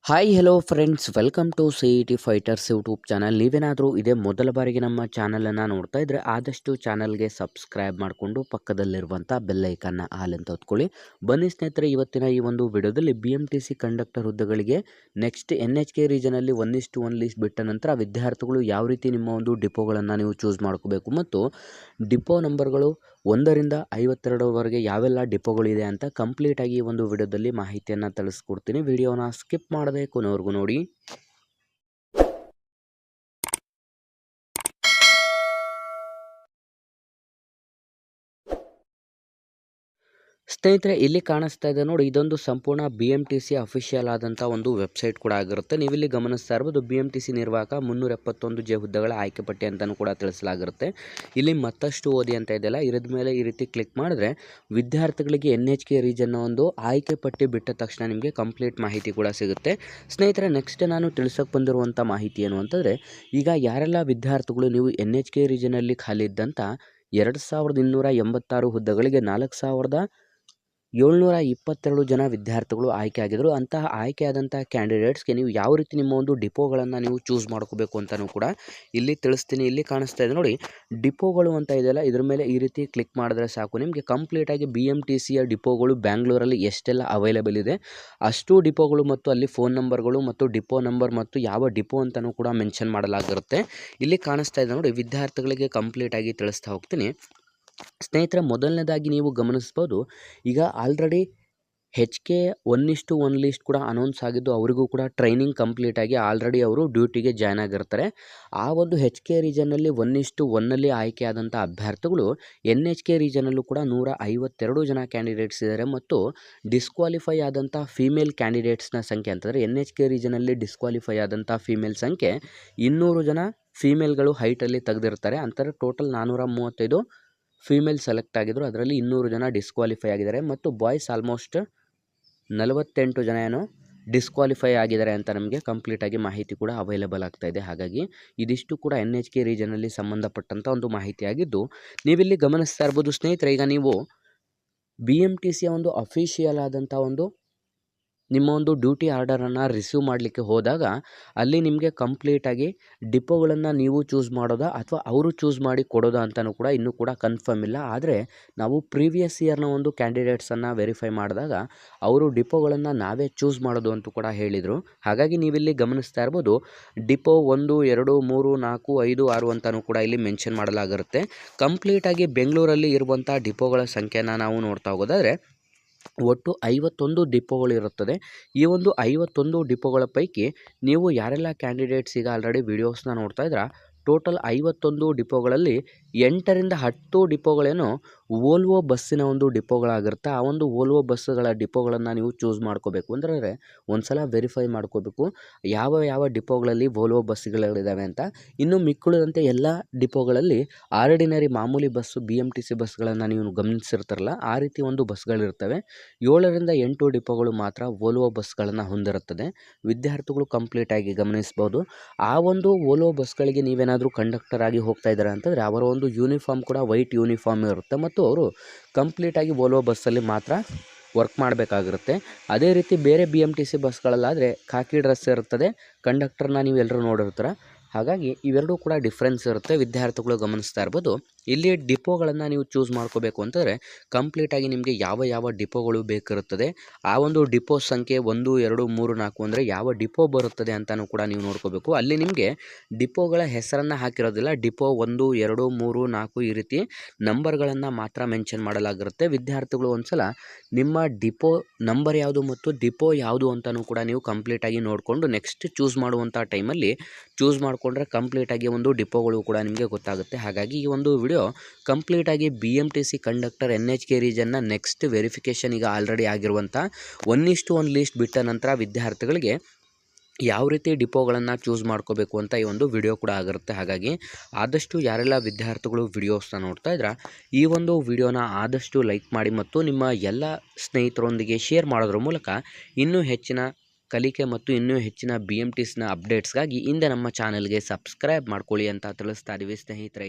Hi hello friends, welcome to CET fighters YouTube channel. ನೀವೇನಾದರೂ ಇದೇ ಮೊದಲ ಬಾರಿಗೆ ನಮ್ಮ ಚಾನಲನ್ನು ನೋಡ್ತಾ ಇದ್ದರೆ ಆದಷ್ಟು ಚಾನಲ್ಗೆ ಸಬ್ಸ್ಕ್ರೈಬ್ ಮಾಡಿಕೊಂಡು ಪಕ್ಕದಲ್ಲಿರುವಂಥ ಬೆಲ್ಲೈಕನ್ನ ಆಲ್ ಅಂತ ಹೊತ್ಕೊಳ್ಳಿ. ಬನ್ನಿ ಸ್ನೇಹಿತರೆ, ಇವತ್ತಿನ ಈ ಒಂದು ವಿಡಿಯೋದಲ್ಲಿ BMTC ಕಂಡಕ್ಟರ್ ಹುದ್ದೆಗಳಿಗೆ ನೆಕ್ಸ್ಟ್ NHK ರೀಜನಲ್ಲಿ 1:1 ಲೀಸ್ಟ್ ಬಿಟ್ಟ ನಂತರ ವಿದ್ಯಾರ್ಥಿಗಳು ಯಾವ ರೀತಿ ನಿಮ್ಮ ಒಂದು ಡಿಪೋಗಳನ್ನು ನೀವು ಚೂಸ್ ಮಾಡ್ಕೋಬೇಕು ಮತ್ತು ಡಿಪೋ ನಂಬರ್ಗಳು 1ರಿಂದ 52ವರೆಗೆ ಯಾವೆಲ್ಲ ಡಿಪೋಗಳಿದೆ ಅಂತ ಕಂಪ್ಲೀಟಾಗಿ ಈ ಒಂದು ವಿಡಿಯೋದಲ್ಲಿ ಮಾಹಿತಿಯನ್ನು ತಿಳಿಸ್ಕೊಡ್ತೀನಿ. ವಿಡಿಯೋನ ಸ್ಕಿಪ್ ಮಾಡದೆ ಕೊನೆವರೆಗೂ ನೋಡಿ. ಸ್ನೇಹಿತರೆ, ಇಲ್ಲಿ ಕಾಣಿಸ್ತಾ ಇದೆ ನೋಡಿ, ಇದೊಂದು ಸಂಪೂರ್ಣ BMTC ಅಫಿಷಿಯಲ್ ಆದಂಥ ಒಂದು ವೆಬ್ಸೈಟ್ ಕೂಡ ಆಗಿರುತ್ತೆ. ನೀವಿಲ್ಲಿ ಗಮನಿಸ್ತಾ ಇರ್ಬೋದು, BMTC ನಿರ್ವಾಹಕ 371 ಹುದ್ದೆಗಳ ಆಯ್ಕೆ ಪಟ್ಟಿ ಅಂತಲೂ ಕೂಡ ತಿಳಿಸಲಾಗಿರುತ್ತೆ. ಇಲ್ಲಿ ಮತ್ತಷ್ಟು ಓದಿ ಅಂತ ಇದೆಯಲ್ಲ, ಇರದ ಮೇಲೆ ಈ ರೀತಿ ಕ್ಲಿಕ್ ಮಾಡಿದ್ರೆ ವಿದ್ಯಾರ್ಥಿಗಳಿಗೆ NHK ರೀಜನ್ನ ಒಂದು ಆಯ್ಕೆ ಪಟ್ಟಿ ಬಿಟ್ಟ ತಕ್ಷಣ ನಿಮಗೆ ಕಂಪ್ಲೀಟ್ ಮಾಹಿತಿ ಕೂಡ ಸಿಗುತ್ತೆ. ಸ್ನೇಹಿತರೆ, ನೆಕ್ಸ್ಟ್ ನಾನು ತಿಳಿಸೋಕೆ ಬಂದಿರುವಂಥ ಮಾಹಿತಿ ಏನು ಅಂತಂದರೆ, ಈಗ ಯಾರೆಲ್ಲ ವಿದ್ಯಾರ್ಥಿಗಳು ನೀವು NHK ರೀಜನಲ್ಲಿ ಖಾಲಿ ಇದ್ದಂಥ 2286 ಹುದ್ದೆಗಳಿಗೆ 4722 ಜನ ವಿದ್ಯಾರ್ಥಿಗಳು ಆಯ್ಕೆ ಆಗಿದ್ರು. ಅಂತಹ ಆಯ್ಕೆಯಾದಂಥ ಕ್ಯಾಂಡಿಡೇಟ್ಸ್ಗೆ ನೀವು ಯಾವ ರೀತಿ ನಿಮ್ಮ ಒಂದು ಡಿಪೋಗಳನ್ನು ನೀವು ಚೂಸ್ ಮಾಡ್ಕೋಬೇಕು ಅಂತಲೂ ಕೂಡ ಇಲ್ಲಿ ತಿಳಿಸ್ತೀನಿ. ಇಲ್ಲಿ ಕಾಣಿಸ್ತಾ ಇದೆ ನೋಡಿ, ಡಿಪೋಗಳು ಅಂತ ಇದೆಯಲ್ಲ, ಇದ್ರ ಮೇಲೆ ಈ ರೀತಿ ಕ್ಲಿಕ್ ಮಾಡಿದ್ರೆ ಸಾಕು, ನಿಮಗೆ ಕಂಪ್ಲೀಟಾಗಿ BMTCಯ ಡಿಪೋಗಳು ಬ್ಯಾಂಗ್ಳೂರಲ್ಲಿ ಎಷ್ಟೆಲ್ಲ ಅವೈಲೇಬಲ್ ಇದೆ ಅಷ್ಟು ಡಿಪೋಗಳು ಮತ್ತು ಅಲ್ಲಿ ಫೋನ್ ನಂಬರ್ಗಳು ಮತ್ತು ಡಿಪೋ ನಂಬರ್ ಮತ್ತು ಯಾವ ಡಿಪೋ ಅಂತಲೂ ಕೂಡ ಮೆನ್ಷನ್ ಮಾಡಲಾಗಿರುತ್ತೆ. ಇಲ್ಲಿ ಕಾಣಿಸ್ತಾ ಇದೆ ನೋಡಿ, ವಿದ್ಯಾರ್ಥಿಗಳಿಗೆ ಕಂಪ್ಲೀಟಾಗಿ ತಿಳಿಸ್ತಾ ಹೋಗ್ತೀನಿ. ಸ್ನೇಹಿತರೆ, ಮೊದಲನೇದಾಗಿ ನೀವು ಗಮನಿಸ್ಬೋದು, ಈಗ ಆಲ್ರೆಡಿ HK 1:1 ಲೀಸ್ಟ್ ಕೂಡ ಅನೌನ್ಸ್ ಆಗಿದ್ದು ಅವರಿಗೂ ಕೂಡ ಟ್ರೈನಿಂಗ್ ಕಂಪ್ಲೀಟಾಗಿ ಆಲ್ರೆಡಿ ಅವರು ಡ್ಯೂಟಿಗೆ ಜಾಯ್ನ್ ಆಗಿರ್ತಾರೆ. ಆ ಒಂದು HK ರೀಜನಲ್ಲಿ 1:1ನಲ್ಲಿ ಆಯ್ಕೆಯಾದಂಥ ಅಭ್ಯರ್ಥಿಗಳು NHK ರೀಜನಲ್ಲೂ ಕೂಡ 152 ಜನ ಕ್ಯಾಂಡಿಡೇಟ್ಸ್ ಇದ್ದಾರೆ ಮತ್ತು ಡಿಸ್ಕ್ವಾಲಿಫೈ ಆದಂಥ ಫೀಮೇಲ್ ಕ್ಯಾಂಡಿಡೇಟ್ಸ್ನ ಸಂಖ್ಯೆ ಅಂತಂದರೆ NHK ರೀಜನಲ್ಲಿ ಡಿಸ್ಕ್ವಾಲಿಫೈ ಆದಂಥ ಫೀಮೇಲ್ ಸಂಖ್ಯೆ 200 ಜನ ಫೀಮೇಲ್ಗಳು ಹೈಟಲ್ಲಿ ತೆಗೆದಿರ್ತಾರೆ. ಅಂತಾರೆ ಟೋಟಲ್ 435 ಫೀಮೇಲ್ ಸೆಲೆಕ್ಟ್ ಆಗಿದ್ರು, ಅದರಲ್ಲಿ 200 ಜನ ಡಿಸ್ಕ್ವಾಲಿಫೈ ಆಗಿದ್ದಾರೆ ಮತ್ತು ಬಾಯ್ಸ್ ಆಲ್ಮೋಸ್ಟ್ 48 ಜನ ಏನೋ ಡಿಸ್ಕ್ವಾಲಿಫೈ ಆಗಿದ್ದಾರೆ ಅಂತ ನಮಗೆ ಕಂಪ್ಲೀಟಾಗಿ ಮಾಹಿತಿ ಕೂಡ ಅವೈಲೇಬಲ್ ಆಗ್ತಾ ಇದೆ. ಹಾಗಾಗಿ ಇದಿಷ್ಟು ಕೂಡ NHK ರೀಜನಲ್ಲಿ ಸಂಬಂಧಪಟ್ಟಂಥ ಒಂದು ಮಾಹಿತಿ ಆಗಿದ್ದು, ನೀವಿಲ್ಲಿ ಗಮನಿಸ್ತಾ ಇರ್ಬೋದು ಸ್ನೇಹಿತರೆ, ಈಗ ನೀವು BMTCಯ ಒಂದು ಅಫಿಷಿಯಲ್ ಆದಂಥ ಒಂದು ನಿಮ್ಮ ಒಂದು ಡ್ಯೂಟಿ ಆರ್ಡರನ್ನು ರಿಸೀವ್ ಮಾಡಲಿಕ್ಕೆ ಹೋದಾಗ ಅಲ್ಲಿ ನಿಮಗೆ ಕಂಪ್ಲೀಟಾಗಿ ಡಿಪೋಗಳನ್ನು ನೀವು ಚೂಸ್ ಮಾಡೋದಾ ಅಥವಾ ಅವರು ಚೂಸ್ ಮಾಡಿ ಕೊಡೋದಾ ಅಂತಲೂ ಕೂಡ ಇನ್ನೂ ಕೂಡ ಕನ್ಫರ್ಮ್ ಇಲ್ಲ. ಆದರೆ ನಾವು ಪ್ರೀವಿಯಸ್ ಇಯರ್ನ ಒಂದು ಕ್ಯಾಂಡಿಡೇಟ್ಸನ್ನು ವೆರಿಫೈ ಮಾಡಿದಾಗ ಅವರು ಡಿಪೋಗಳನ್ನು ನಾವೇ ಚೂಸ್ ಮಾಡೋದು ಅಂತೂ ಕೂಡ ಹೇಳಿದರು. ಹಾಗಾಗಿ ನೀವಿಲ್ಲಿ ಗಮನಿಸ್ತಾ ಇರ್ಬೋದು, ಡಿಪೋ 1, 2, 3, 4, 5, 6 ಅಂತಲೂ ಕೂಡ ಇಲ್ಲಿ ಮೆನ್ಷನ್ ಮಾಡಲಾಗಿರುತ್ತೆ. ಕಂಪ್ಲೀಟಾಗಿ ಬೆಂಗಳೂರಲ್ಲಿ ಇರುವಂಥ ಡಿಪೋಗಳ ಸಂಖ್ಯೆನ ನಾವು ನೋಡ್ತಾ ಹೋಗೋದಾದರೆ ಒಟ್ಟು 51 ಡಿಪೋಗಳಿರುತ್ತದೆ. ಈ ಒಂದು 51 ಡಿಪೋಗಳ ಪೈಕಿ ನೀವು ಯಾರೆಲ್ಲ ಕ್ಯಾಂಡಿಡೇಟ್ಸ್ ಈಗ ಆಲ್ರೆಡಿ ವಿಡಿಯೋಸ್ನ ನೋಡ್ತಾ ಇದ್ದೀರಾ, ಟೋಟಲ್ 51 ಡಿಪೋಗಳಲ್ಲಿ 8ರಿಂದ 10 ಡಿಪೋಗಳೇನೋ ವೋಲ್ವೋ ಬಸ್ಸಿನ ಒಂದು ಡಿಪೋಗಳಾಗಿರುತ್ತೆ. ಆ ಒಂದು ವೋಲ್ವೋ ಬಸ್ಸುಗಳ ಡಿಪೋಗಳನ್ನು ನೀವು ಚೂಸ್ ಮಾಡ್ಕೋಬೇಕು. ಅಂದರೆ ಒಂದು ಸಲ ವೆರಿಫೈ ಮಾಡ್ಕೋಬೇಕು ಯಾವ ಯಾವ ಡಿಪೋಗಳಲ್ಲಿ ವೋಲ್ವೋ ಬಸ್ಸುಗಳಿದ್ದಾವೆ ಅಂತ. ಇನ್ನು ಮಿಕ್ಕುಳಿದಂತೆ ಎಲ್ಲ ಡಿಪೋಗಳಲ್ಲಿ ಆರ್ಡಿನರಿ ಮಾಮೂಲಿ ಬಸ್ಸು BMTC ಬಸ್ಗಳನ್ನು ನೀವು ಗಮನಿಸಿರ್ತಾರಲ್ಲ, ಆ ರೀತಿ ಒಂದು ಬಸ್ಗಳಿರ್ತವೆ. 7ರಿಂದ 8 ಡಿಪೋಗಳು ಮಾತ್ರ ವೋಲ್ವೋ ಬಸ್ಗಳನ್ನು ಹೊಂದಿರುತ್ತದೆ. ವಿದ್ಯಾರ್ಥಿಗಳು ಕಂಪ್ಲೀಟಾಗಿ ಗಮನಿಸ್ಬೋದು. ಆ ಒಂದು ವೋಲ್ವೋ ಬಸ್ಗಳಿಗೆ ನೀವೇನಾದರೂ ಕಂಡಕ್ಟರ್ ಆಗಿ ಹೋಗ್ತಾ ಇದ್ದಾರೆ ಅಂತಂದರೆ ಅವರ ಒಂದು ಯೂನಿಫಾರ್ಮ್ ಕೂಡ ವೈಟ್ ಯೂನಿಫಾರ್ಮ್ ಇರುತ್ತೆ ಮತ್ತು ಅವರು ಕಂಪ್ಲೀಟಾಗಿ ವೋಲ್ವೋ ಬಸ್ಸಲ್ಲಿ ಮಾತ್ರ ವರ್ಕ್ ಮಾಡಬೇಕಾಗಿರುತ್ತೆ. ಅದೇ ರೀತಿ ಬೇರೆ BMTC ಬಸ್ಗಳಲ್ಲಾದರೆ ಖಾಕಿ ಡ್ರೆಸ್ ಇರುತ್ತದೆ, ಕಂಡಕ್ಟರ್ನ ನೀವು ಎಲ್ಲರೂ ನೋಡಿರ್ತೀರ. ಹಾಗಾಗಿ ಇವೆರಡೂ ಕೂಡ ಡಿಫ್ರೆನ್ಸ್ ಇರುತ್ತೆ. ವಿದ್ಯಾರ್ಥಿಗಳು ಗಮನಿಸ್ತಾ ಇರ್ಬೋದು, ಇಲ್ಲಿ ಡಿಪೋಗಳನ್ನು ನೀವು ಚೂಸ್ ಮಾಡ್ಕೋಬೇಕು ಅಂತಂದರೆ ಕಂಪ್ಲೀಟಾಗಿ ನಿಮಗೆ ಯಾವ ಯಾವ ಡಿಪೋಗಳು ಬೇಕಿರುತ್ತದೆ, ಆ ಒಂದು ಡಿಪೋ ಸಂಖ್ಯೆ 1, 2, 3, 4 ಅಂದರೆ ಯಾವ ಡಿಪೋ ಬರುತ್ತದೆ ಅಂತಲೂ ಕೂಡ ನೀವು ನೋಡ್ಕೋಬೇಕು. ಅಲ್ಲಿ ನಿಮಗೆ ಡಿಪೋಗಳ ಹೆಸರನ್ನು ಹಾಕಿರೋದಿಲ್ಲ, ಡಿಪೋ 1, 2, 3, 4 ಈ ರೀತಿ ನಂಬರ್ಗಳನ್ನು ಮಾತ್ರ ಮೆನ್ಷನ್ ಮಾಡಲಾಗಿರುತ್ತೆ. ವಿದ್ಯಾರ್ಥಿಗಳು ಒಂದು ಸಲ ನಿಮ್ಮ ಡಿಪೋ ನಂಬರ್ ಯಾವುದು ಮತ್ತು ಡಿಪೋ ಯಾವುದು ಅಂತಲೂ ಕೂಡ ನೀವು ಕಂಪ್ಲೀಟಾಗಿ ನೋಡಿಕೊಂಡು ನೆಕ್ಸ್ಟ್ ಚೂಸ್ ಮಾಡುವಂಥ ಟೈಮಲ್ಲಿ ಚೂಸ್ ಮಾಡಿಕೊಂಡ್ರೆ ಕಂಪ್ಲೀಟಾಗಿ ಒಂದು ಡಿಪೋಗಳು ಕೂಡ ನಿಮಗೆ ಗೊತ್ತಾಗುತ್ತೆ. ಹಾಗಾಗಿ ಈ ಒಂದು ವಿಡಿಯೋ ಕಂಪ್ಲೀಟಾಗಿ BMTC ಕಂಡಕ್ಟರ್ NHK ರೀಜನ್ನ ನೆಕ್ಸ್ಟ್ ವೆರಿಫಿಕೇಷನ್ ಈಗ ಆಲ್ರೆಡಿ ಆಗಿರುವಂಥ 1:1 ಲೀಸ್ಟ್ ಬಿಟ್ಟ ನಂತರ ವಿದ್ಯಾರ್ಥಿಗಳಿಗೆ ಯಾವ ರೀತಿ ಡಿಪೋಗಳನ್ನು ಚೂಸ್ ಮಾಡ್ಕೋಬೇಕು ಅಂತ ಈ ಒಂದು ವಿಡಿಯೋ ಕೂಡ ಆಗಿರುತ್ತೆ. ಹಾಗಾಗಿ ಆದಷ್ಟು ಯಾರೆಲ್ಲ ವಿದ್ಯಾರ್ಥಿಗಳು ವಿಡಿಯೋಸ್ನ ನೋಡ್ತಾ ಇದ್ರೆ ಈ ಒಂದು ವಿಡಿಯೋನ ಆದಷ್ಟು ಲೈಕ್ ಮಾಡಿ ಮತ್ತು ನಿಮ್ಮ ಎಲ್ಲ ಸ್ನೇಹಿತರೊಂದಿಗೆ ಶೇರ್ ಮಾಡೋದ್ರ ಮೂಲಕ ಇನ್ನೂ ಹೆಚ್ಚಿನ ಕಲಿಕೆ ಮತ್ತು ಇನ್ನೂ ಹೆಚ್ಚಿನ BMTCನ ಅಪ್ಡೇಟ್ಸ್ಗಾಗಿ ಹಿಂದೆ ನಮ್ಮ ಚಾನಲ್ಗೆ ಸಬ್ಸ್ಕ್ರೈಬ್ ಮಾಡ್ಕೊಳ್ಳಿ ಅಂತ ತಿಳಿಸ್ತಾ ಇದ್ದೀವಿ ಸ್ನೇಹಿತರೆ.